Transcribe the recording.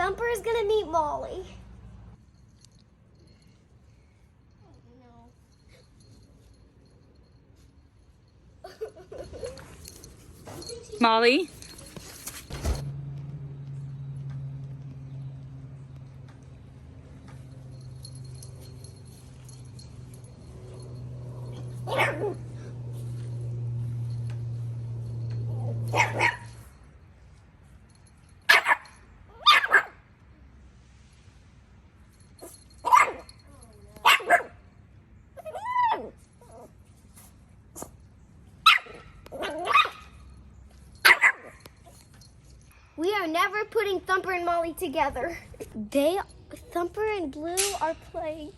Thumper is gonna meet Molly. Molly? We are never putting Thumper and Molly together. Thumper and Blue are playing.